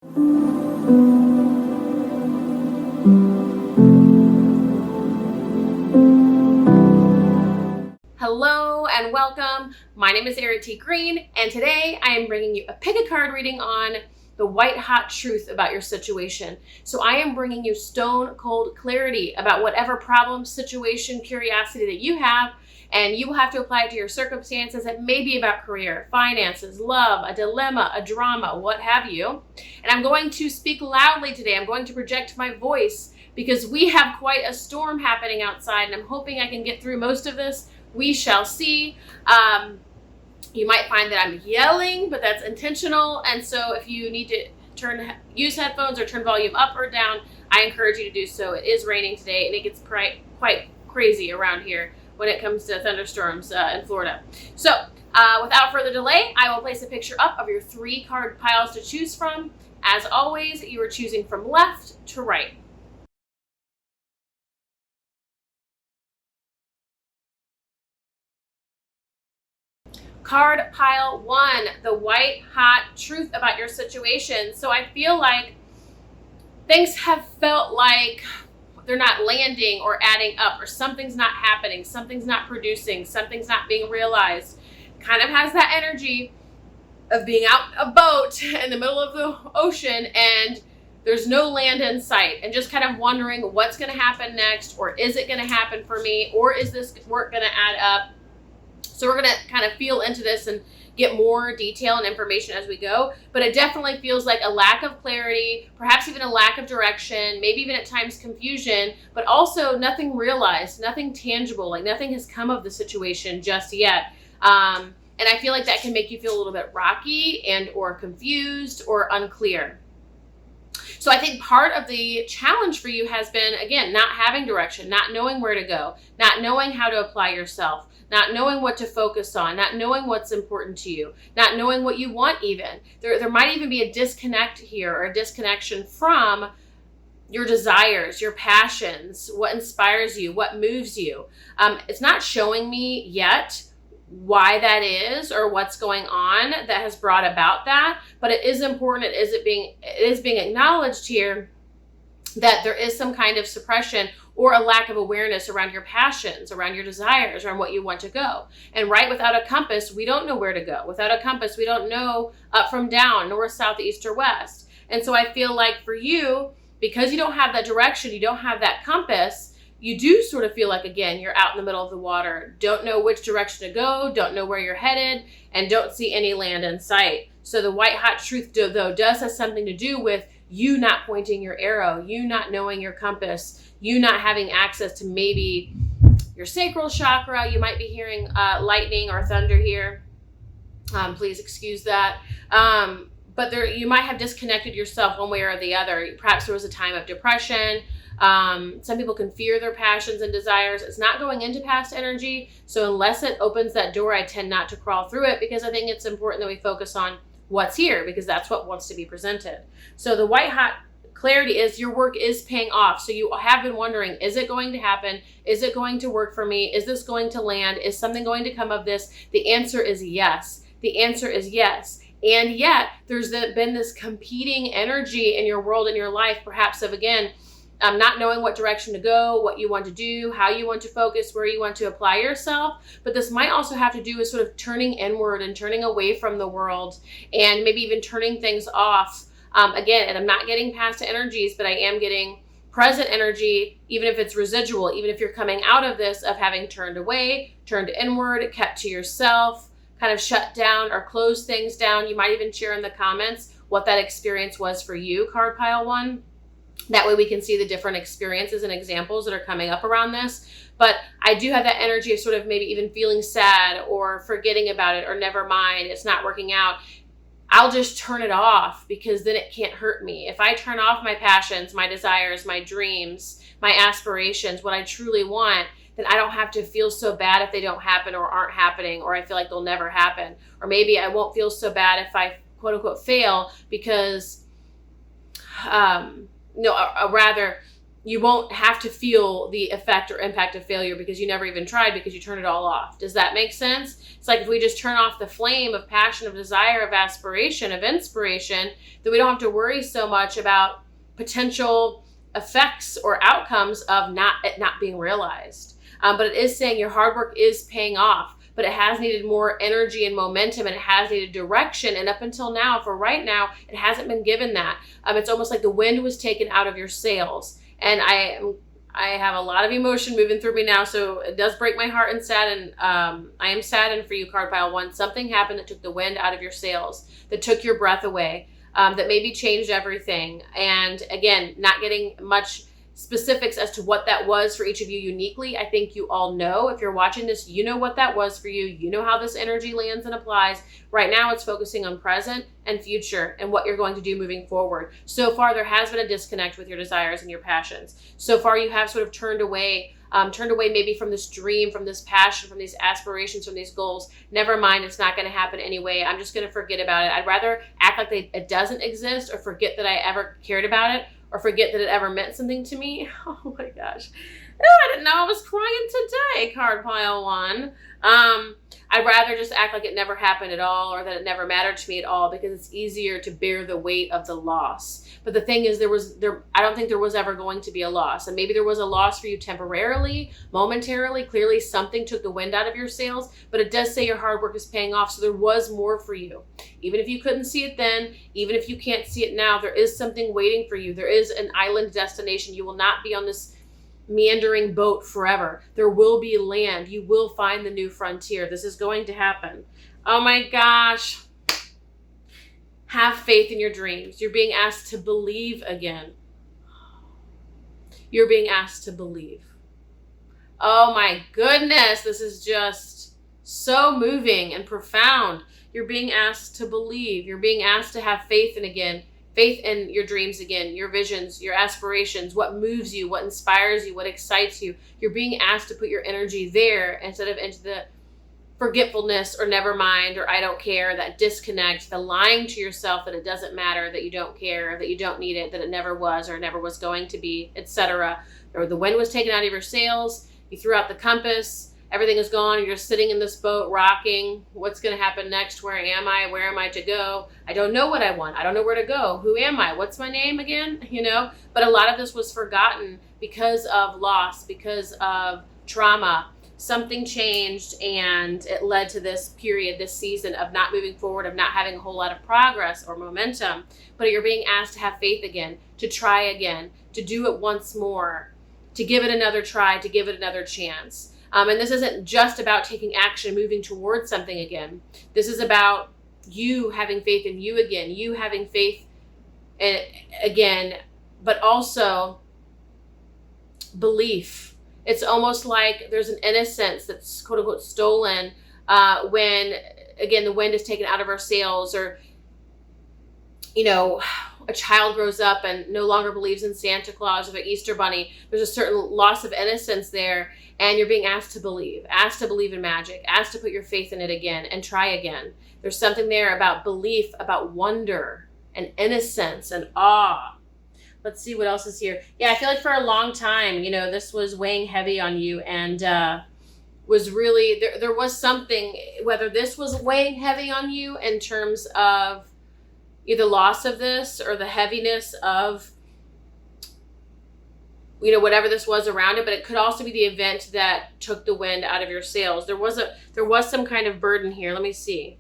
Hello and welcome. My name is Errity Green, and today I am bringing you a pick a card reading on the white hot truth about your situation. So I am bringing you stone cold clarity about whatever problem, situation, curiosity that you have, and you will have to apply it to your circumstances. It may be about career, finances, love, a dilemma, a drama, what have you. And I'm going to speak loudly today. I'm going to project my voice because we have quite a storm happening outside, and I'm hoping I can get through most of this. We shall see. You might find that I'm yelling, but that's intentional. And so if you need to use headphones or turn volume up or down, I encourage you to do so. It is raining today, and it gets quite crazy around here when it comes to thunderstorms in Florida. So without further delay, I will place a picture up of your 3 card piles to choose from. As always, you are choosing from left to right. Card pile 1, the white hot truth about your situation. So I feel like things have felt like they're not landing or adding up, or something's not happening, something's not producing, something's not being realized. Kind of has that energy of being out a boat in the middle of the ocean and there's no land in sight, and just kind of wondering what's going to happen next, or is it going to happen for me, or is this work going to add up? So we're going to kind of feel into this and get more detail and information as we go. But it definitely feels like a lack of clarity, perhaps even a lack of direction, maybe even at times confusion, but also nothing realized, nothing tangible, like nothing has come of the situation just yet. And I feel like that can make you feel a little bit rocky and or confused or unclear. So I think part of the challenge for you has been, again, not having direction, not knowing where to go, not knowing how to apply yourself, not knowing what to focus on, not knowing what's important to you, not knowing what you want even. There might even be a disconnect here, or a disconnection from your desires, your passions, what inspires you, what moves you. It's not showing me yet why that is or what's going on that has brought about that, but it is important. It is being acknowledged here that there is some kind of suppression or a lack of awareness around your passions, around your desires, around what you want to go. And right, without a compass, we don't know where to go. Without a compass, we don't know up from down, north, south, east, or west. And so I feel like for you, because you don't have that direction, you don't have that compass, you do sort of feel like, again, you're out in the middle of the water, don't know which direction to go, don't know where you're headed, and don't see any land in sight. So the white hot truth, though, does have something to do with you not pointing your arrow, you not knowing your compass, you not having access to maybe your sacral chakra. You might be hearing lightning or thunder here. Please excuse that. But you might have disconnected yourself one way or the other. Perhaps there was a time of depression. Some people can fear their passions and desires. It's not going into past energy. So unless it opens that door, I tend not to crawl through it, because I think it's important that we focus on what's here, because that's what wants to be presented. So the white hot clarity is your work is paying off. So you have been wondering, is it going to happen? Is it going to work for me? Is this going to land? Is something going to come of this? The answer is yes. The answer is yes. And yet there's been this competing energy in your world, in your life, perhaps of, again, not knowing what direction to go, what you want to do, how you want to focus, where you want to apply yourself. But this might also have to do with sort of turning inward and turning away from the world, and maybe even turning things off. Again, and I'm not getting past energies, but I am getting present energy, even if it's residual, even if you're coming out of this of having turned away, turned inward, kept to yourself, kind of shut down or closed things down. You might even share in the comments what that experience was for you, card pile 1. That way we can see the different experiences and examples that are coming up around this. But I do have that energy of sort of maybe even feeling sad or forgetting about it, or never mind, it's not working out. I'll just turn it off, because then it can't hurt me. If I turn off my passions, my desires, my dreams, my aspirations, what I truly want, then I don't have to feel so bad if they don't happen or aren't happening, or I feel like they'll never happen. Or maybe I won't feel so bad if I quote unquote fail, because rather you won't have to feel the effect or impact of failure because you never even tried, because you turned it all off. Does that make sense? It's like if we just turn off the flame of passion, of desire, of aspiration, of inspiration, then we don't have to worry so much about potential effects or outcomes of it not being realized. But it is saying your hard work is paying off, but it has needed more energy and momentum, and it has needed direction. And up until now, for right now, it hasn't been given that. It's almost like the wind was taken out of your sails. And I have a lot of emotion moving through me now, so it does break my heart and sadden. I am saddened for you, card pile 1. Something happened that took the wind out of your sails, that took your breath away, that maybe changed everything. And again, not getting much specifics as to what that was for each of you uniquely. I think you all know. If you're watching this, you know what that was for you. You know how this energy lands and applies. Right now, it's focusing on present and future and what you're going to do moving forward. So far, there has been a disconnect with your desires and your passions. So far, you have sort of turned away maybe from this dream, from this passion, from these aspirations, from these goals. Never mind, it's not going to happen anyway. I'm just going to forget about it. I'd rather act like it doesn't exist, or forget that I ever cared about it, or forget that it ever meant something to me. Oh my gosh. I didn't know I was crying today, card pile 1. I'd rather just act like it never happened at all, or that it never mattered to me at all, because it's easier to bear the weight of the loss. But the thing is, I don't think there was ever going to be a loss. And maybe there was a loss for you temporarily, momentarily. Clearly something took the wind out of your sails, but it does say your hard work is paying off. So there was more for you. Even if you couldn't see it then, even if you can't see it now, there is something waiting for you. There is an island destination. You will not be on this meandering boat forever. There will be land. You will find the new frontier. This is going to happen. Oh my gosh. Have faith in your dreams. You're being asked to believe again. You're being asked to believe. Oh my goodness. This is just so moving and profound. You're being asked to believe. You're being asked to have faith in your dreams again, your visions, your aspirations, what moves you, what inspires you, what excites you. You're being asked to put your energy there instead of into the forgetfulness or never mind or I don't care, that disconnect, the lying to yourself that it doesn't matter, that you don't care, that you don't need it, that it never was or never was going to be, etc. Or the wind was taken out of your sails, you threw out the compass, everything is gone, you're just sitting in this boat rocking. What's going to happen next? Where am I? Where am I to go? I don't know what I want. I don't know where to go. Who am I? What's my name again? But a lot of this was forgotten because of loss, because of trauma. Something changed and it led to this period, this season of not moving forward, of not having a whole lot of progress or momentum. But you're being asked to have faith again, to try again, to do it once more, to give it another try, to give it another chance. And this isn't just about taking action, moving towards something again. This is about you having faith in you again, you having faith again, but also belief. It's almost like there's an innocence that's quote unquote stolen when, again, the wind is taken out of our sails, or, a child grows up and no longer believes in Santa Claus or the Easter Bunny. There's a certain loss of innocence there, and you're being asked to believe in magic, asked to put your faith in it again and try again. There's something there about belief, about wonder and innocence and awe. Let's see what else is here. Yeah, I feel like for a long time, this was weighing heavy on you, and was really, there was something, whether this was weighing heavy on you in terms of either loss of this or the heaviness of, whatever this was around it, but it could also be the event that took the wind out of your sails. There was some kind of burden here. Let me see.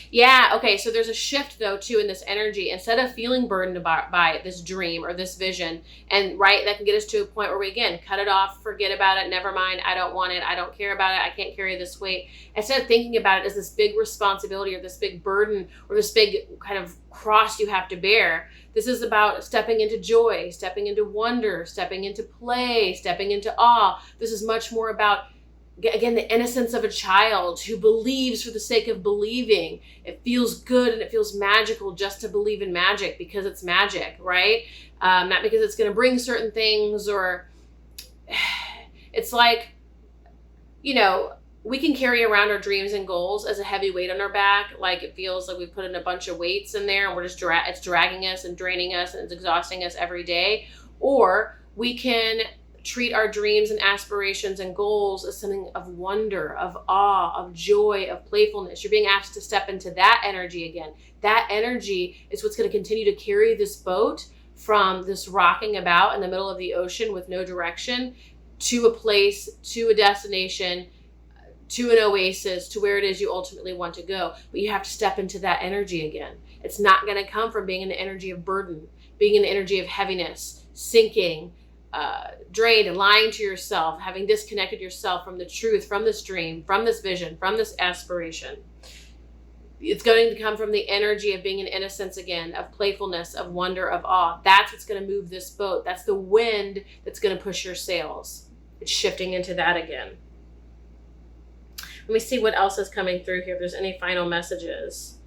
Yeah, okay, so there's a shift though too in this energy. Instead of feeling burdened by this dream or this vision, and that can get us to a point where we again cut it off, forget about it, never mind, I don't want it, I don't care about it, I can't carry this weight. Instead of thinking about it as this big responsibility or this big burden or this big kind of cross you have to bear, this is about stepping into joy, stepping into wonder, stepping into play, stepping into awe. This is much more about, again, the innocence of a child who believes for the sake of believing. It feels good and it feels magical just to believe in magic because it's magic, right? Not because it's going to bring certain things, or it's like, we can carry around our dreams and goals as a heavy weight on our back. Like it feels like we put in a bunch of weights in there and we're just it's dragging us and draining us and it's exhausting us every day. Or we can treat our dreams and aspirations and goals as something of wonder, of awe, of joy, of playfulness. You're being asked to step into that energy again. That energy is what's going to continue to carry this boat from this rocking about in the middle of the ocean with no direction to a place, to a destination, to an oasis, to where it is you ultimately want to go. But you have to step into that energy again. It's not going to come from being in the energy of burden, being in the energy of heaviness, sinking, drained, and lying to yourself, having disconnected yourself from the truth, from this dream, from this vision, from this aspiration. It's going to come from the energy of being in innocence again, of playfulness, of wonder, of awe. That's what's going to move this boat. That's the wind that's going to push your sails. It's shifting into that again. Let me see what else is coming through here, if there's any final messages.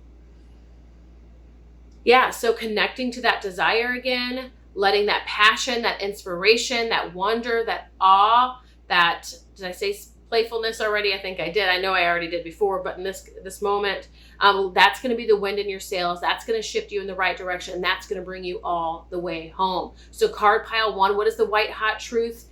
Yeah, so connecting to that desire again, letting that passion, that inspiration, that wonder, that awe, that, did I say playfulness already? I think I did. I know I already did before, but in this moment, that's going to be the wind in your sails. That's going to shift you in the right direction, and that's going to bring you all the way home. So card pile 1, what is the white hot truth?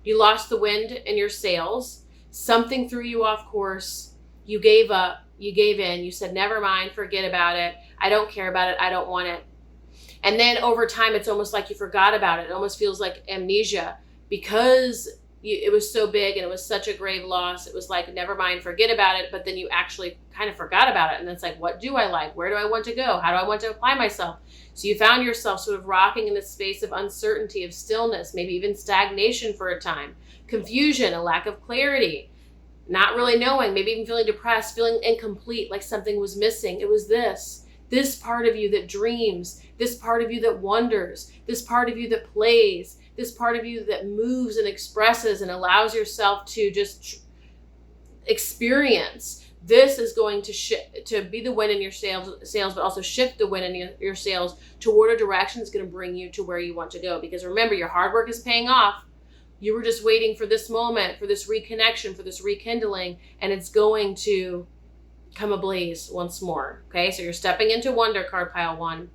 You lost the wind in your sails. Something threw you off course. You gave up. You gave in. You said, never mind, forget about it. I don't care about it. I don't want it. And then over time, it's almost like you forgot about it. It almost feels like amnesia because it was so big and it was such a grave loss. It was like, never mind, forget about it. But then you actually kind of forgot about it. And it's like, what do I like? Where do I want to go? How do I want to apply myself? So you found yourself sort of rocking in this space of uncertainty, of stillness, maybe even stagnation for a time, confusion, a lack of clarity, not really knowing, maybe even feeling depressed, feeling incomplete, like something was missing. It was this part of you that dreams, this part of you that wonders, this part of you that plays, this part of you that moves and expresses and allows yourself to just experience. This is going to be the wind in your sails, but also shift the wind in your sails toward a direction that's going to bring you to where you want to go. Because remember, your hard work is paying off. You were just waiting for this moment, for this reconnection, for this rekindling, and it's going to come ablaze once more. Okay, so you're stepping into wonder, card pile 1.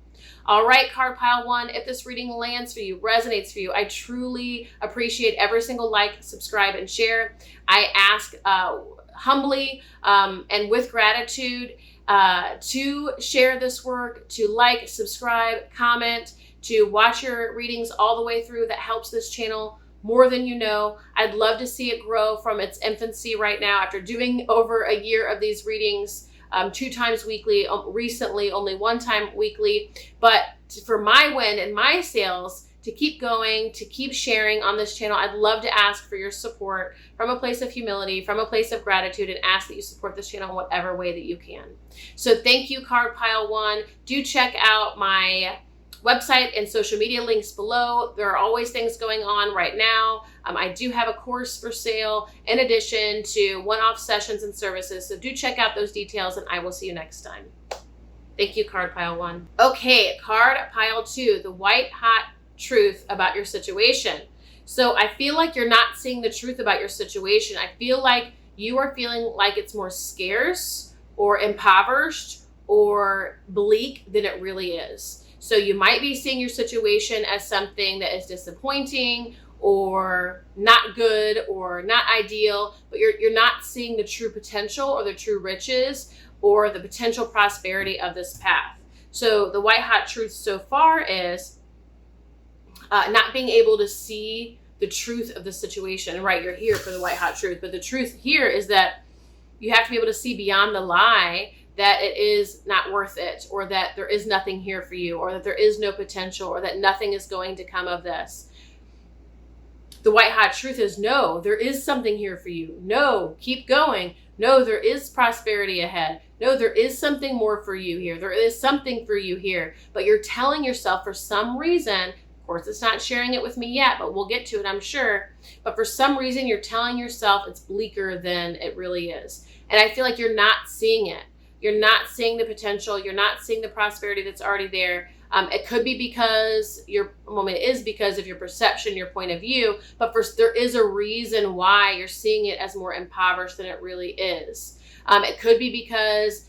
All right, card pile 1, if this reading lands for you, resonates for you, I truly appreciate every single like, subscribe, and share. I ask humbly and with gratitude to share this work, to like, subscribe, comment, to watch your readings all the way through. That helps this channel more than you know. I'd love to see it grow from its infancy right now after doing over a year of these readings 2 times weekly, recently only 1 time weekly. But for my win and my sales, to keep going, to keep sharing on this channel, I'd love to ask for your support from a place of humility, from a place of gratitude, and ask that you support this channel in whatever way that you can. So thank you, card pile 1. Do check out my website and social media links below. There are always things going on right now. I do have a course for sale in addition to one-off sessions and services. So do check out those details, and I will see you next time. Thank you, card pile 1. Okay, card pile 2, the white hot truth about your situation. So I feel like you're not seeing the truth about your situation. I feel like you are feeling like it's more scarce or impoverished or bleak than it really is. So you might be seeing your situation as something that is disappointing or not good or not ideal, but you're not seeing the true potential or the true riches or the potential prosperity of this path. So the white hot truth so far is not being able to see the truth of the situation. Right, you're here for the white hot truth, but the truth here is that you have to be able to see beyond the lie that it is not worth it, or that there is nothing here for you, or that there is no potential, or that nothing is going to come of this. The white hot truth is no, there is something here for you. No, keep going. No, there is prosperity ahead. No, there is something more for you here. There is something for you here. But you're telling yourself for some reason, of course, it's not sharing it with me yet, but we'll get to it, I'm sure. But for some reason, you're telling yourself it's bleaker than it really is. And I feel like you're not seeing it. You're not seeing the potential. You're not seeing the prosperity that's already there. It could be because it is because of your perception, your point of view, but there is a reason why you're seeing it as more impoverished than it really is. It could be because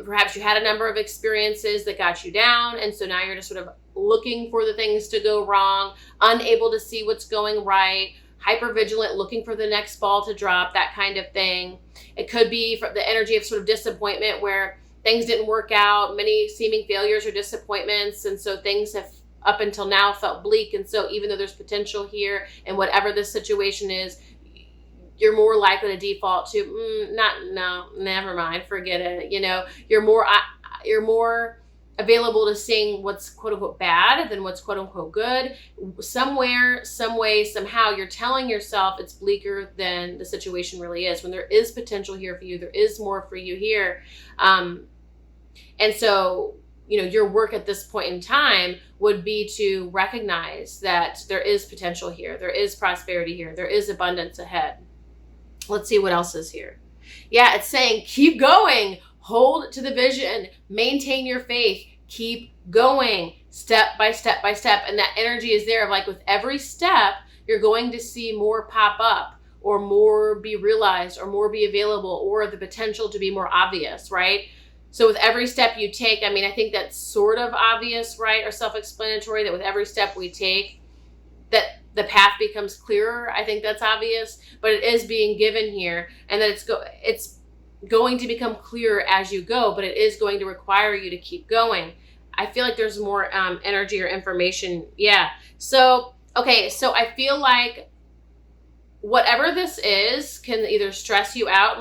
Perhaps you had a number of experiences that got you down, and so now you're just sort of looking for the things to go wrong, unable to see what's going right, hypervigilant, looking for the next ball to drop, that kind of thing. It could be for the energy of sort of disappointment, where things didn't work out, many seeming failures or disappointments, and so things have up until now felt bleak. And so even though there's potential here, and whatever the situation is, you're more likely to default to never mind, forget it. You're more available to seeing what's quote unquote bad than what's quote unquote good. Somewhere, some way, somehow, you're telling yourself it's bleaker than the situation really is, when there is potential here for you. There is more for you here. And so, your work at this point in time would be to recognize that there is potential here. There is prosperity here. There is abundance ahead. Let's see what else is here. Yeah, it's saying keep going. Hold to the vision. Maintain your faith. Keep going step by step by step. And that energy is there of like with every step, you're going to see more pop up, or more be realized, or more be available, or the potential to be more obvious, right? So with every step you take, I think that's sort of obvious, right? Or self-explanatory, that with every step we take, that the path becomes clearer. I think that's obvious, but it is being given here, and that it's going to become clearer as you go, but it is going to require you to keep going. I feel like there's more energy or information. Yeah. So, okay. So I feel like whatever this is can either stress you out.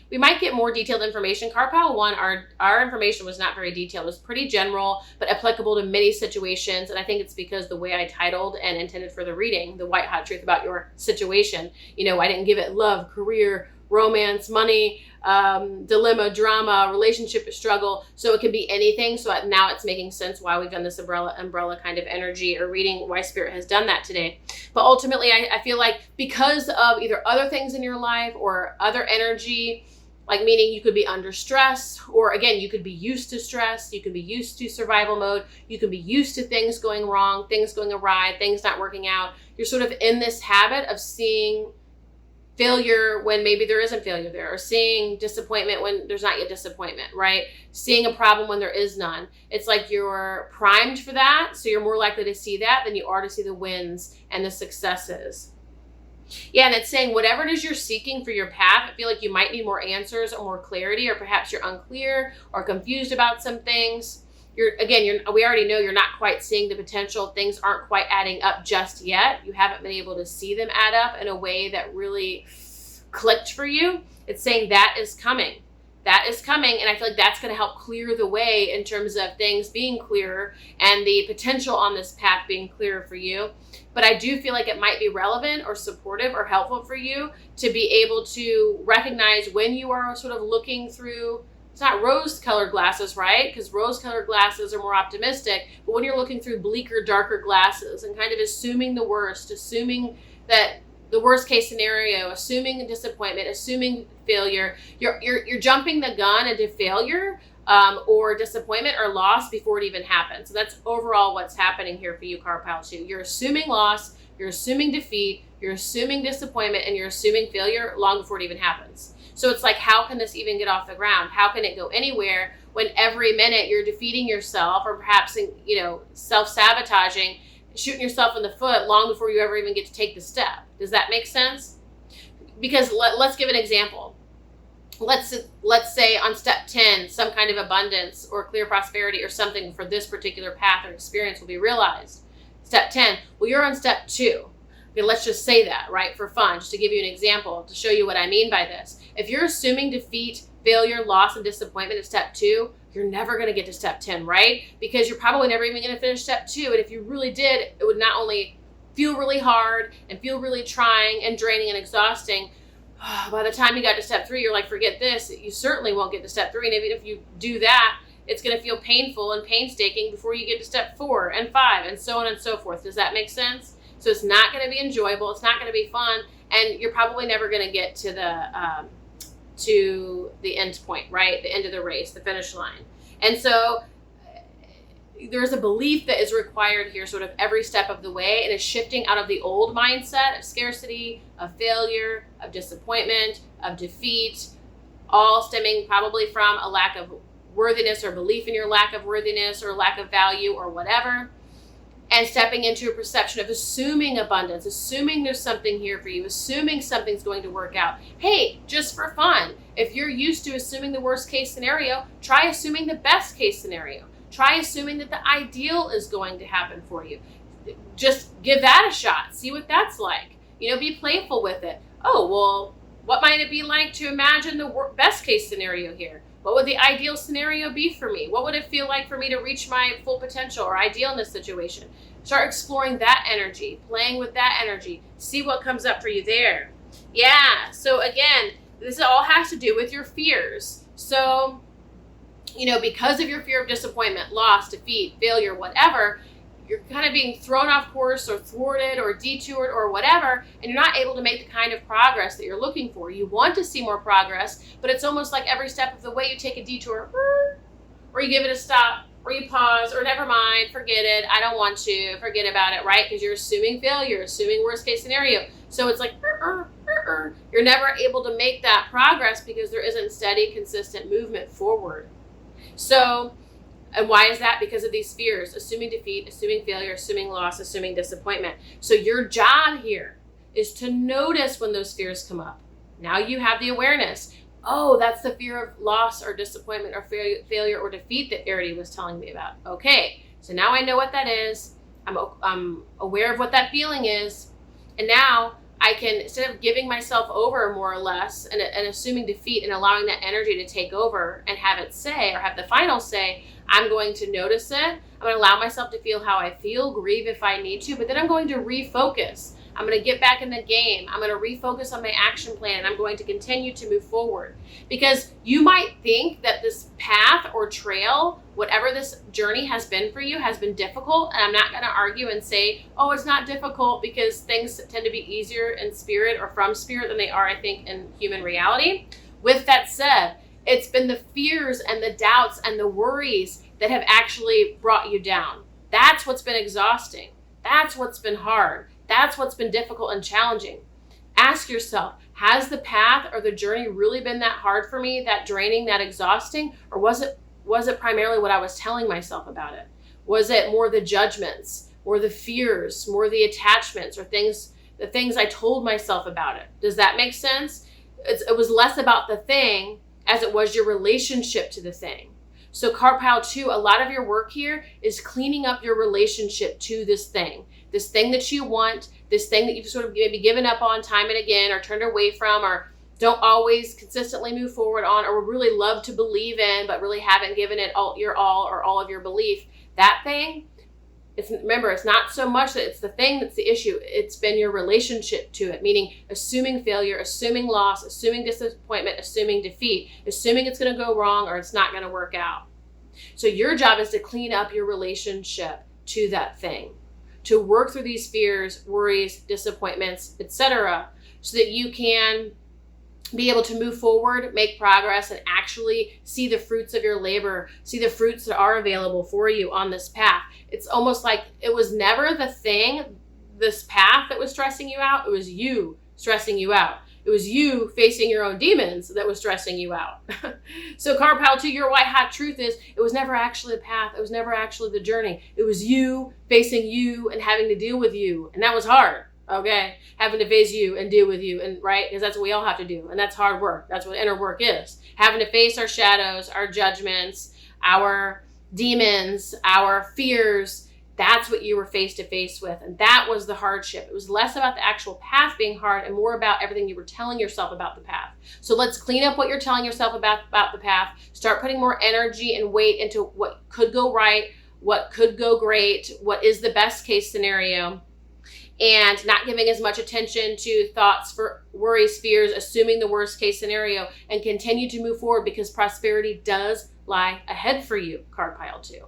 We might get more detailed information. Card Pile 1, our information was not very detailed. It was pretty general, but applicable to many situations. And I think it's because the way I titled and intended for the reading, The White Hot Truth About Your Situation, I didn't give it love, career, romance, money, dilemma, drama, relationship struggle. So it can be anything. So now it's making sense why we've done this umbrella kind of energy or reading, why Spirit has done that today. But ultimately, I feel like because of either other things in your life or other energy, like meaning you could be under stress, or again, you could be used to stress, you could be used to survival mode, you could be used to things going wrong, things going awry, things not working out. You're sort of in this habit of seeing failure when maybe there isn't failure there, or seeing disappointment when there's not yet disappointment, right? Seeing a problem when there is none. It's like you're primed for that, so you're more likely to see that than you are to see the wins and the successes. Yeah, and it's saying whatever it is you're seeking for your path, I feel like you might need more answers or more clarity, or perhaps you're unclear or confused about some things. We already know you're not quite seeing the potential. Things aren't quite adding up just yet. You haven't been able to see them add up in a way that really clicked for you. It's saying that is coming. That is coming. And I feel like that's going to help clear the way in terms of things being clearer and the potential on this path being clearer for you. But I do feel like it might be relevant or supportive or helpful for you to be able to recognize when you are sort of looking through, it's not rose-colored glasses, right? Because rose-colored glasses are more optimistic. But when you're looking through bleaker, darker glasses and kind of assuming the worst, assuming that the worst case scenario, assuming disappointment, assuming failure, you're jumping the gun into failure or disappointment or loss before it even happens. So that's overall what's happening here for you, Card Pile 2. You're assuming loss, you're assuming defeat, you're assuming disappointment, and you're assuming failure long before it even happens. So it's like, how can this even get off the ground? How can it go anywhere when every minute you're defeating yourself, or perhaps, self-sabotaging, shooting yourself in the foot long before you ever even get to take the step? Does that make sense? Because let's give an example. Let's say on step 10, some kind of abundance or clear prosperity or something for this particular path or experience will be realized. Step 10, well, you're on step 2. Okay, let's just say that, right, for fun, just to give you an example, to show you what I mean by this. If you're assuming defeat, failure, loss, and disappointment at step 2, you're never going to get to step 10, right? Because you're probably never even going to finish step 2. And if you really did, it would not only feel really hard and feel really trying and draining and exhausting. By the time you got to step 3, you're like, forget this. You certainly won't get to step 3. And even if you do that, it's going to feel painful and painstaking before you get to step 4 and 5 and so on and so forth. Does that make sense? So it's not going to be enjoyable. It's not going to be fun. And you're probably never going to get to the end point, right? The end of the race, the finish line. And so there's a belief that is required here sort of every step of the way, and is shifting out of the old mindset of scarcity, of failure, of disappointment, of defeat, all stemming probably from a lack of worthiness or belief in your lack of worthiness or lack of value or whatever, and stepping into a perception of assuming abundance, assuming there's something here for you, assuming something's going to work out. Hey, just for fun, if you're used to assuming the worst case scenario, try assuming the best case scenario. Try assuming that the ideal is going to happen for you. Just give that a shot. See what that's like. Be playful with it. Oh, well, what might it be like to imagine the best case scenario here? What would the ideal scenario be for me? What would it feel like for me to reach my full potential or ideal in this situation? Start exploring that energy, playing with that energy. See what comes up for you there. Yeah, so again, this all has to do with your fears. So, because of your fear of disappointment, loss, defeat, failure, whatever, you're kind of being thrown off course or thwarted or detoured or whatever, and you're not able to make the kind of progress that you're looking for. You want to see more progress, but it's almost like every step of the way you take a detour, or you give it a stop, or you pause, or never mind, forget it, I don't want to, forget about it, right? Because you're assuming failure, assuming worst case scenario. So it's like, you're never able to make that progress because there isn't steady, consistent movement forward. So, and why is that? Because of these fears, assuming defeat, assuming failure, assuming loss, assuming disappointment. So your job here is to notice when those fears come up. Now you have the awareness. Oh, that's the fear of loss or disappointment or failure or defeat that Errity was telling me about. Okay, so now I know what that is. I'm aware of what that feeling is. And now I can, instead of giving myself over more or less and assuming defeat and allowing that energy to take over and have it say, or have the final say, I'm going to notice it. I'm going to allow myself to feel how I feel, grieve if I need to, but then I'm going to refocus. I'm going to get back in the game. I'm going to refocus on my action plan, and I'm going to continue to move forward. Because you might think that this path or trail, whatever this journey has been for you, has been difficult. And I'm not going to argue and say, oh, it's not difficult, because things tend to be easier in spirit or from spirit than they are, I think, in human reality. With that said, it's been the fears and the doubts and the worries that have actually brought you down. That's what's been exhausting. That's what's been hard. That's what's been difficult and challenging. Ask yourself, has the path or the journey really been that hard for me, that draining, that exhausting? Or was it primarily what I was telling myself about it? Was it more the judgments, or the fears, more the attachments, or the things I told myself about it? Does that make sense? It was less about the thing as it was your relationship to the thing. So card pile 2, a lot of your work here is cleaning up your relationship to this thing that you want, this thing that you've sort of maybe given up on time and again, or turned away from, or don't always consistently move forward on, or really love to believe in, but really haven't given it all or all of your belief. That thing, remember, it's not so much that it's the thing that's the issue. It's been your relationship to it, meaning assuming failure, assuming loss, assuming disappointment, assuming defeat, assuming it's going to go wrong or it's not going to work out. So your job is to clean up your relationship to that thing, to work through these fears, worries, disappointments, etc., so that you can be able to move forward, make progress, and actually see the fruits of your labor, see the fruits that are available for you on this path. It's almost like it was never the thing, this path, that was stressing you out. It was you stressing you out. It was you facing your own demons that was stressing you out. So card pile 2, your white hot truth is, it was never actually the path. It was never actually the journey. It was you facing you and having to deal with you. And that was hard. Okay, having to face you and deal with you, and right, because that's what we all have to do, and that's hard work. That's what inner work is. Having to face our shadows, our judgments, our demons, our fears. That's what you were face to face with, and that was the hardship. It was less about the actual path being hard and more about everything you were telling yourself about the path. So let's clean up what you're telling yourself about the path. Start putting more energy and weight into what could go right, what could go great, what is the best case scenario, and not giving as much attention to thoughts, for worries, fears, assuming the worst case scenario, and continue to move forward, because prosperity does lie ahead for you, card pile 2.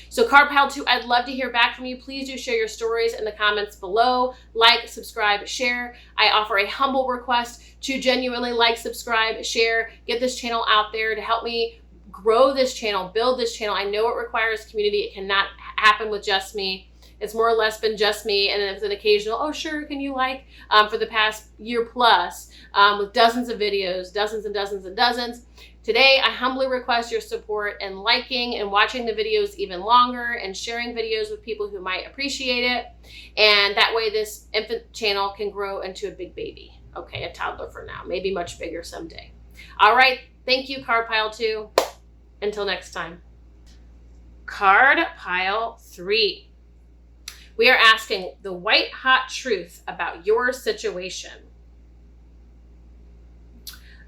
So card pile 2, I'd love to hear back from you. Please do share your stories in the comments below. Like, subscribe, share. I offer a humble request to genuinely like, subscribe, share, get this channel out there to help me grow this channel, build this channel. I know it requires community. It cannot happen with just me. It's more or less been just me, and then it's an occasional, oh sure, can you like, for the past year plus, with dozens of videos, dozens and dozens and dozens. Today, I humbly request your support in liking and watching the videos even longer and sharing videos with people who might appreciate it. And that way this infant channel can grow into a big baby. Okay, a toddler for now, maybe much bigger someday. All right, thank you, card pile 2. Until next time. Card pile 3. We are asking the white hot truth about your situation.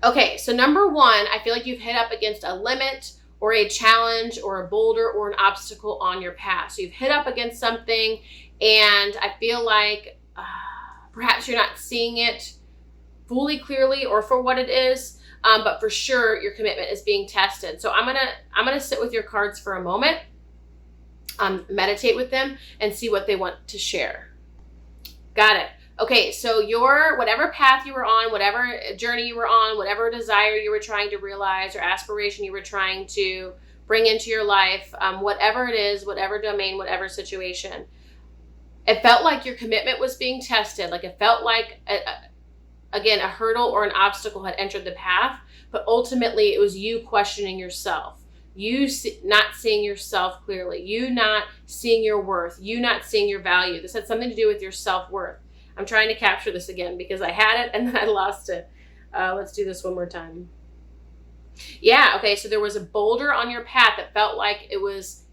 Okay, so number 1, I feel like you've hit up against a limit or a challenge or a boulder or an obstacle on your path. So you've hit up against something, and I feel like perhaps you're not seeing it fully clearly or for what it is, but for sure your commitment is being tested. So I'm gonna sit with your cards for a moment, meditate with them, and see what they want to share. Got it. Okay, so your whatever path you were on, whatever journey you were on, whatever desire you were trying to realize or aspiration you were trying to bring into your life, whatever it is, whatever domain, whatever situation, it felt like your commitment was being tested. Like it felt like, again, a hurdle or an obstacle had entered the path, but ultimately it was you questioning yourself. You not seeing yourself clearly. You not seeing your worth. You not seeing your value. This had something to do with your self-worth. I'm trying to capture this again because I had it and then I lost it. Let's do this one more time. Yeah, okay, so there was a boulder on your path that felt like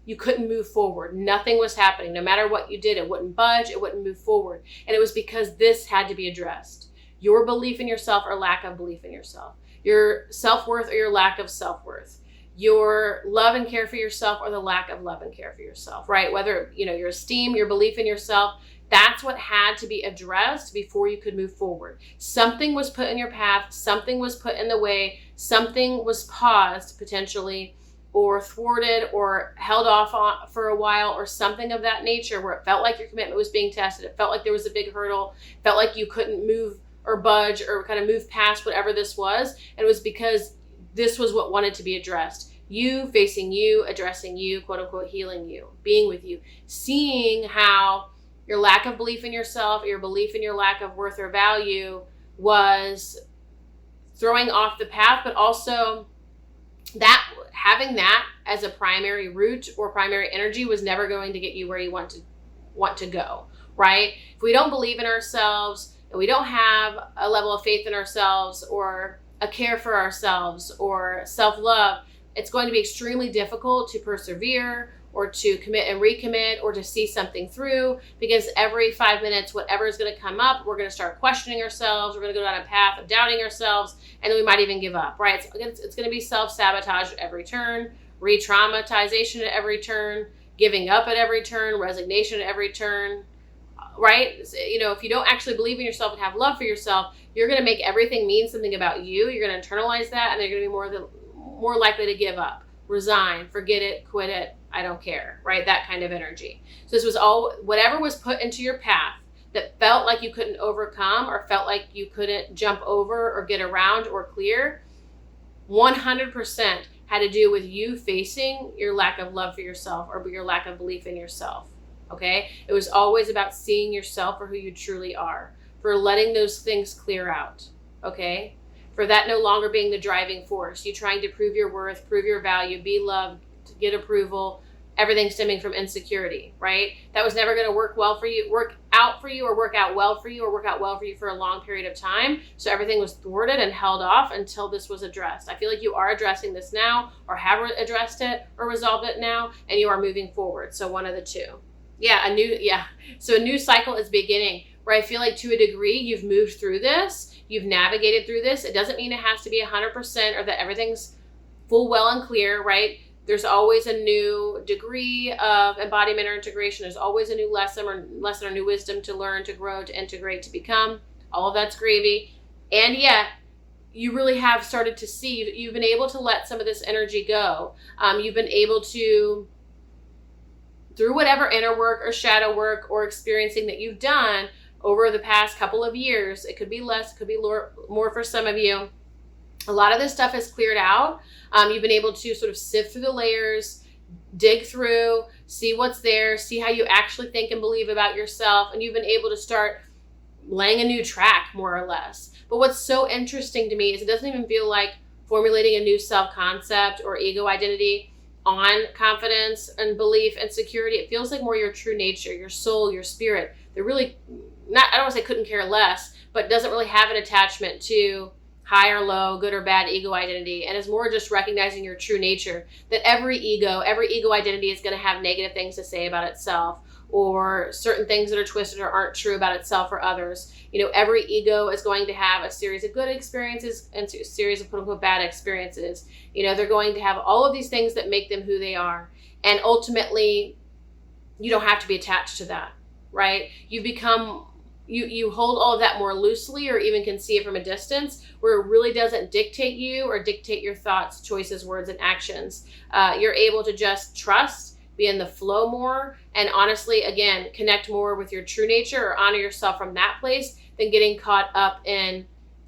you couldn't move forward. Nothing was happening. No matter what you did, it wouldn't budge, it wouldn't move forward. And it was because this had to be addressed. Your belief in yourself or lack of belief in yourself. Your self-worth or your lack of self-worth. Your love and care for yourself or the lack of love and care for yourself, right? Whether, your esteem, your belief in yourself, that's what had to be addressed before you could move forward. Something was put in your path, something was put in the way, something was paused potentially, or thwarted or held off on for a while, or something of that nature where it felt like your commitment was being tested. It felt like there was a big hurdle, felt like you couldn't move or budge or kind of move past whatever this was. And it was because this was what wanted to be addressed. You facing you, addressing you, quote unquote, healing you, being with you, seeing how your lack of belief in yourself, or your belief in your lack of worth or value was throwing off the path, but also that having that as a primary root or primary energy was never going to get you where you want to go, right? If we don't believe in ourselves and we don't have a level of faith in ourselves or a care for ourselves or self-love, it's going to be extremely difficult to persevere or to commit and recommit or to see something through, because every 5 minutes, whatever is going to come up, we're going to start questioning ourselves. We're going to go down a path of doubting ourselves, and then we might even give up, right? It's going to be self-sabotage at every turn, re-traumatization at every turn, giving up at every turn, resignation at every turn, right? If you don't actually believe in yourself and have love for yourself, you're going to make everything mean something about you. You're going to internalize that, and you're going to be more likely to give up, resign, forget it, quit it, I don't care, right? That kind of energy. So this was all, whatever was put into your path that felt like you couldn't overcome or felt like you couldn't jump over or get around or clear, 100% had to do with you facing your lack of love for yourself or your lack of belief in yourself, okay? It was always about seeing yourself for who you truly are, for letting those things clear out, okay? For that no longer being the driving force, you trying to prove your worth, prove your value, be loved, to get approval, everything stemming from insecurity, right? That was never going to work out for you or work out well for you for a long period of time. So everything was thwarted and held off until this was addressed. I feel like you are addressing this now, or have addressed it or resolved it now, and you are moving forward. So one of the two. So a new cycle is beginning, where I feel like to a degree you've moved through this, you've navigated through this. It doesn't mean it has to be 100% or that everything's full, well, and clear, right? There's always a new degree of embodiment or integration. There's always a new lesson or new wisdom to learn, to grow, to integrate, to become. All of that's gravy. And yet, you really have started to see, you've been able to let some of this energy go. You've been able to, through whatever inner work or shadow work or experiencing that you've done over the past couple of years, it could be less, it could be more for some of you. A lot of this stuff is cleared out. You've been able to sort of sift through the layers, dig through, see what's there, see how you actually think and believe about yourself. And you've been able to start laying a new track, more or less. But what's so interesting to me is it doesn't even feel like formulating a new self-concept or ego identity on confidence and belief and security. It feels like more your true nature, your soul, your spirit. They're really not, I don't want to say couldn't care less, but doesn't really have an attachment to high or low, good or bad ego identity, and is more just recognizing your true nature, that every ego identity is going to have negative things to say about itself, or certain things that are twisted or aren't true about itself or others. Every ego is going to have a series of good experiences and a series of quote unquote bad experiences. They're going to have all of these things that make them who they are. And ultimately, you don't have to be attached to that, right? You hold all of that more loosely, or even can see it from a distance, where it really doesn't dictate you or dictate your thoughts, choices, words, and actions. You're able to just trust, be in the flow more, and honestly, again, connect more with your true nature or honor yourself from that place than getting caught up in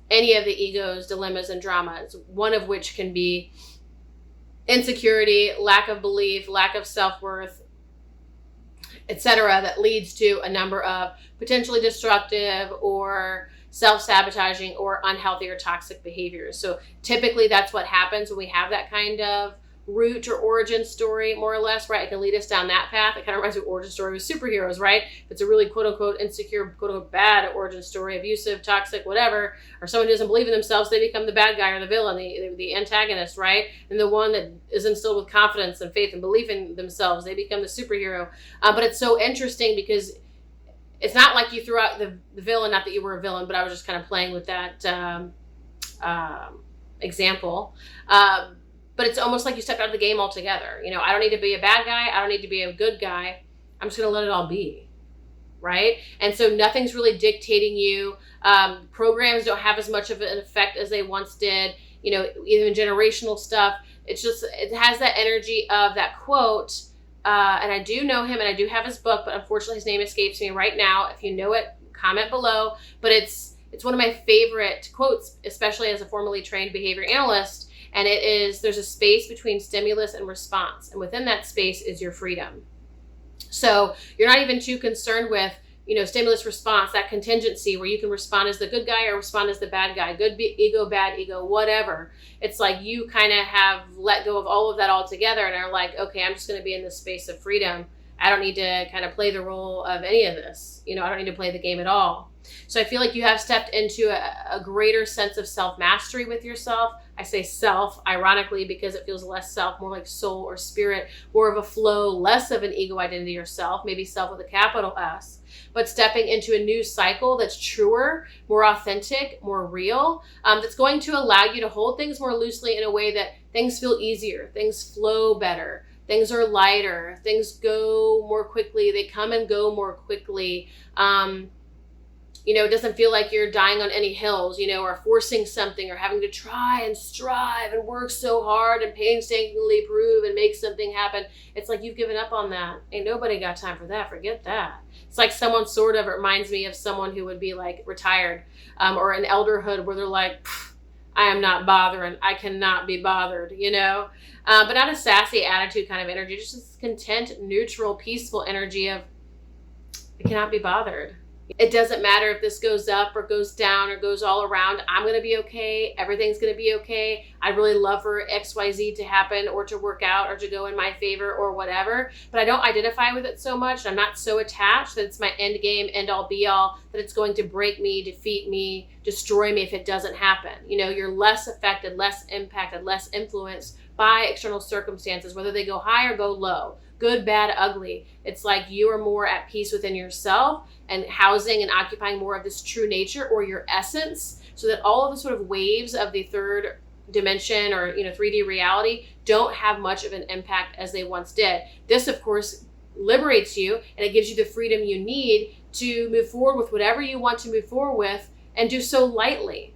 any of the ego's dilemmas and dramas, one of which can be insecurity, lack of belief, lack of self-worth, etc., that leads to a number of potentially destructive or self-sabotaging or unhealthy or toxic behaviors. So typically that's what happens when we have that kind of root or origin story, more or less, right? It can lead us down that path. It kind of reminds me of origin story with superheroes, right? If it's a really quote unquote insecure, quote unquote bad origin story, abusive, toxic, whatever, or someone who doesn't believe in themselves, they become the bad guy or the villain, the antagonist, right? And the one that is instilled with confidence and faith and belief in themselves, they become the superhero. But it's so interesting because it's not like you threw out the villain, not that you were a villain, but I was just kind of playing with that example. But it's almost like you stepped out of the game altogether. I don't need to be a bad guy. I don't need to be a good guy. I'm just going to let it all be, right? And so nothing's really dictating you. Programs don't have as much of an effect as they once did. Even generational stuff. It has that energy of that quote. And I do know him and I do have his book, but unfortunately his name escapes me right now. If you know it, comment below. But it's one of my favorite quotes, especially as a formally trained behavior analyst. And it is, there's a space between stimulus and response. And within that space is your freedom. So you're not even too concerned with, stimulus response, that contingency where you can respond as the good guy or respond as the bad guy, good ego, bad ego, whatever. It's like you kind of have let go of all of that altogether and are like, okay, I'm just going to be in this space of freedom. I don't need to kind of play the role of any of this. I don't need to play the game at all. So I feel like you have stepped into a greater sense of self-mastery with yourself. I say self, ironically, because it feels less self, more like soul or spirit, more of a flow, less of an ego identity or self, maybe self with a capital S, but stepping into a new cycle that's truer, more authentic, more real, that's going to allow you to hold things more loosely in a way that things feel easier, things flow better, things are lighter, things go more quickly, they come and go more quickly. It doesn't feel like you're dying on any hills, or forcing something or having to try and strive and work so hard and painstakingly prove and make something happen. It's like you've given up on that. Ain't nobody got time for that. Forget that. It's like someone it reminds me of someone who would be like retired or an elderhood where they're like, I am not bothering. I cannot be bothered, but not a sassy attitude kind of energy, just this content, neutral, peaceful energy of I cannot be bothered. It doesn't matter if this goes up or goes down or goes all around. I'm going to be okay. Everything's going to be okay. I'd really love for XYZ to happen or to work out or to go in my favor or whatever. But I don't identify with it so much. I'm not so attached that it's my end game, end all be all, that it's going to break me, defeat me, destroy me if it doesn't happen. You're less affected, less impacted, less influenced by external circumstances, whether they go high or go low. Good, bad, ugly. It's like you are more at peace within yourself and housing and occupying more of this true nature or your essence, so that all of the sort of waves of the third dimension or 3D reality don't have much of an impact as they once did. This, of course, liberates you and it gives you the freedom you need to move forward with whatever you want to move forward with and do so lightly.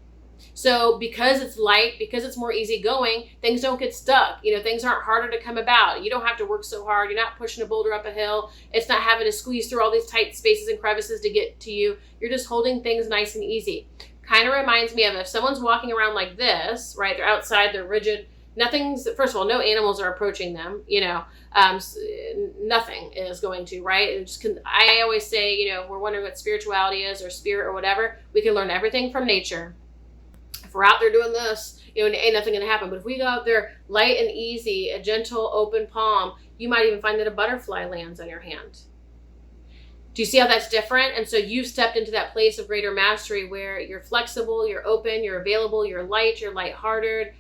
So because it's light, because it's more easygoing, things don't get stuck. Things aren't harder to come about. You don't have to work so hard. You're not pushing a boulder up a hill. It's not having to squeeze through all these tight spaces and crevices to get to you. You're just holding things nice and easy. Kind of reminds me of if someone's walking around like this, right? They're outside, they're rigid. First of all, no animals are approaching them, nothing is going to, right? I always say, we're wondering what spirituality is or spirit or whatever. We can learn everything from nature. If we're out there doing this, and ain't nothing going to happen. But if we go out there light and easy, a gentle, open palm, you might even find that a butterfly lands on your hand. Do you see how that's different? And so you've stepped into that place of greater mastery where you're flexible, you're open, you're available, you're lighthearted,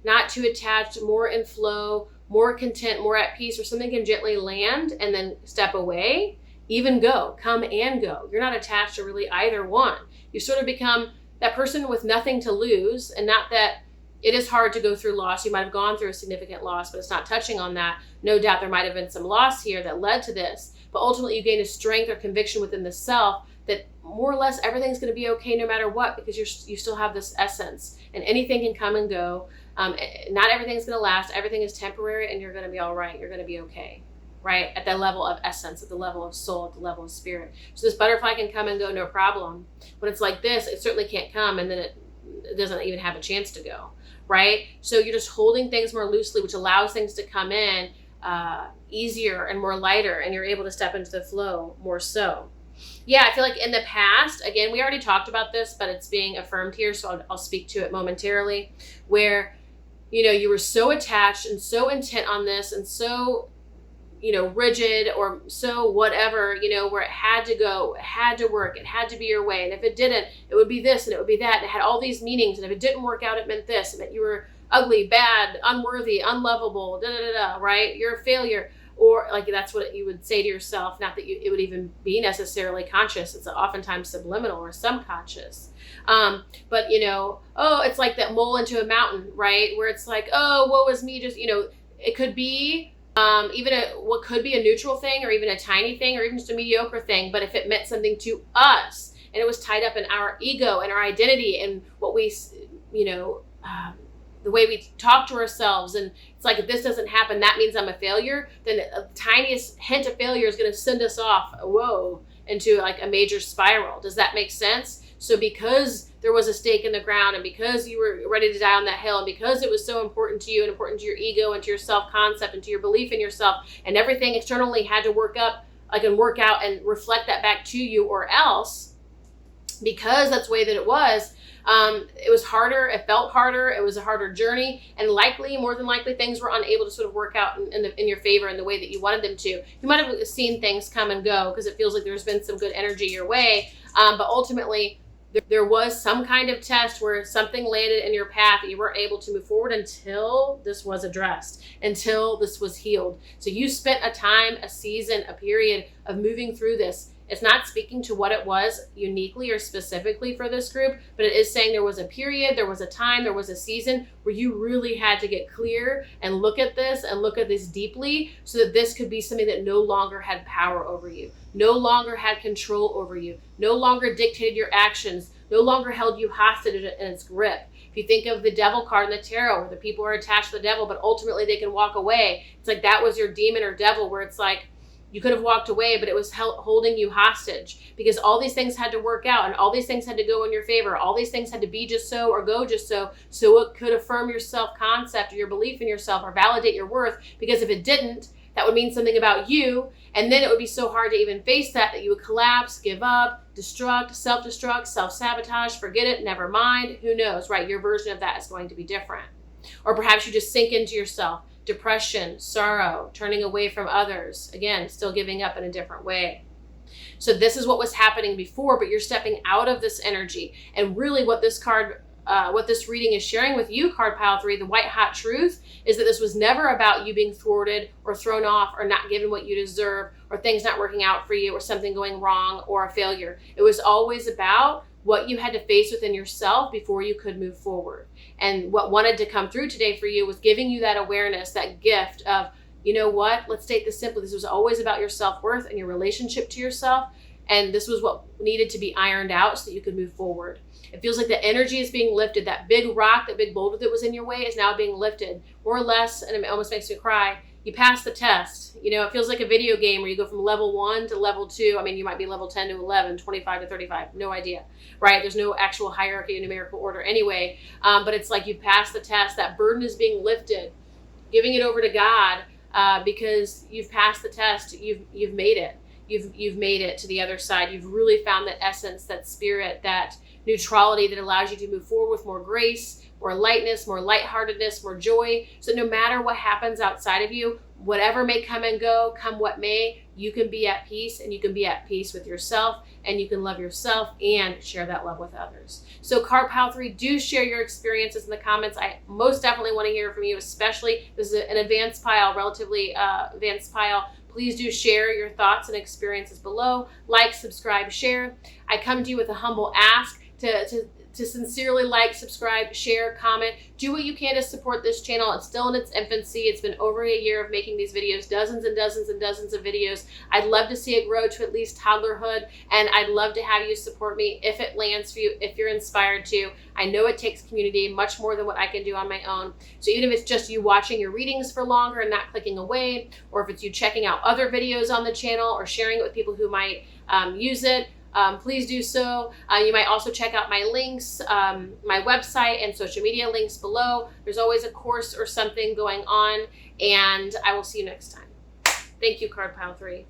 not too attached, more in flow, more content, more at peace, where something can gently land and then step away, even go, come and go. You're not attached to really either one. You sort of become that person with nothing to lose, and not that it is hard to go through loss. You might have gone through a significant loss, but it's not touching on that. No doubt there might have been some loss here that led to this. But ultimately you gain a strength or conviction within the self that more or less everything's going to be okay no matter what, because you still have this essence, and anything can come and go. Not everything's going to last. Everything is temporary, and you're going to be all right. You're going to be okay, right? At the level of essence, at the level of soul, at the level of spirit. So this butterfly can come and go, no problem. When it's like this, it certainly can't come, and then it doesn't even have a chance to go, right? So you're just holding things more loosely, which allows things to come in easier and more lighter, and you're able to step into the flow more so. Yeah, I feel like in the past, again, we already talked about this, but it's being affirmed here, so I'll speak to it momentarily, where, you were so attached and so intent on this and so, rigid or so whatever, where it had to go, it had to work, it had to be your way. And if it didn't, it would be this and it would be that. And it had all these meanings. And if it didn't work out, it meant this. It meant you were ugly, bad, unworthy, unlovable, right? You're a failure. Or like that's what you would say to yourself. Not that it would even be necessarily conscious. It's oftentimes subliminal or subconscious. But it's like that mole into a mountain, right? Where it's like, oh, woe is me. Just, it could be even what could be a neutral thing, or even a tiny thing, or even just a mediocre thing. But if it meant something to us, and it was tied up in our ego and our identity and what we, the way we talk to ourselves, and it's like, if this doesn't happen, that means I'm a failure, then the tiniest hint of failure is going to send us off, into like a major spiral. Does that make sense? So because there was a stake in the ground, and because you were ready to die on that hill, and because it was so important to you and important to your ego and to your self-concept and to your belief in yourself, and everything externally had to work out and reflect that back to you, or else, because that's the way that it was harder, it felt harder, it was a harder journey, and more than likely, things were unable to sort of work out in your favor in the way that you wanted them to. You might have seen things come and go because it feels like there's been some good energy your way, but ultimately, there was some kind of test where something landed in your path that you weren't able to move forward until this was addressed, until this was healed. So you spent a time, a season, a period of moving through this. It's not speaking to what it was uniquely or specifically for this group, but it is saying there was a period, there was a time, there was a season where you really had to get clear and look at this deeply, so that this could be something that no longer had power over you, no longer had control over you, no longer dictated your actions, no longer held you hostage in its grip. If you think of the devil card in the tarot, where the people are attached to the devil, but ultimately they can walk away. It's like that was your demon or devil, where it's like, you could have walked away, but it was holding you hostage, because all these things had to work out, and all these things had to go in your favor. All these things had to be just so or go just so it could affirm your self-concept or your belief in yourself or validate your worth. Because if it didn't, that would mean something about you. And then it would be so hard to even face that you would collapse, give up, destruct, self-destruct, self-sabotage, forget it, never mind. Who knows, right? Your version of that is going to be different. Or perhaps you just sink into yourself. Depression, sorrow, turning away from others. Again, still giving up in a different way. So this is what was happening before, but you're stepping out of this energy. And really what this reading is sharing with you, card pile 3, the white hot truth, is that this was never about you being thwarted or thrown off or not given what you deserve, or things not working out for you, or something going wrong, or a failure. It was always about what you had to face within yourself before you could move forward. And what wanted to come through today for you was giving you that awareness, that gift of, you know what, let's state this simply. This was always about your self-worth and your relationship to yourself. And this was what needed to be ironed out so that you could move forward. It feels like the energy is being lifted. That big rock, that big boulder that was in your way is now being lifted, more or less, and it almost makes me cry. You passed the test. It feels like a video game where you go from level 1 to level 2. I mean, you might be level 10 to 11, 25 to 35. No idea, right? There's no actual hierarchy in numerical order anyway. But it's like you've passed the test. That burden is being lifted, giving it over to God, because you've passed the test. You've made it. You've made it to the other side. You've really found that essence, that spirit, that neutrality that allows you to move forward with more grace, more lightness, more lightheartedness, more joy. So no matter what happens outside of you, whatever may come and go, come what may, you can be at peace, and you can be at peace with yourself, and you can love yourself and share that love with others. So Card Pile 3, do share your experiences in the comments. I most definitely want to hear from you, especially this is an advanced pile, relatively advanced pile. Please do share your thoughts and experiences below. Like, subscribe, share. I come to you with a humble ask to sincerely like, subscribe, share, comment. Do what you can to support this channel. It's still in its infancy. It's been over a year of making these videos, dozens and dozens and dozens of videos. I'd love to see it grow to at least toddlerhood, and I'd love to have you support me if it lands for you, if you're inspired to. I know it takes community much more than what I can do on my own. So even if it's just you watching your readings for longer and not clicking away, or if it's you checking out other videos on the channel or sharing it with people who might use it, please do so. You might also check out my links, my website and social media links below. There's always a course or something going on, and I will see you next time. Thank you, Card Pile 3.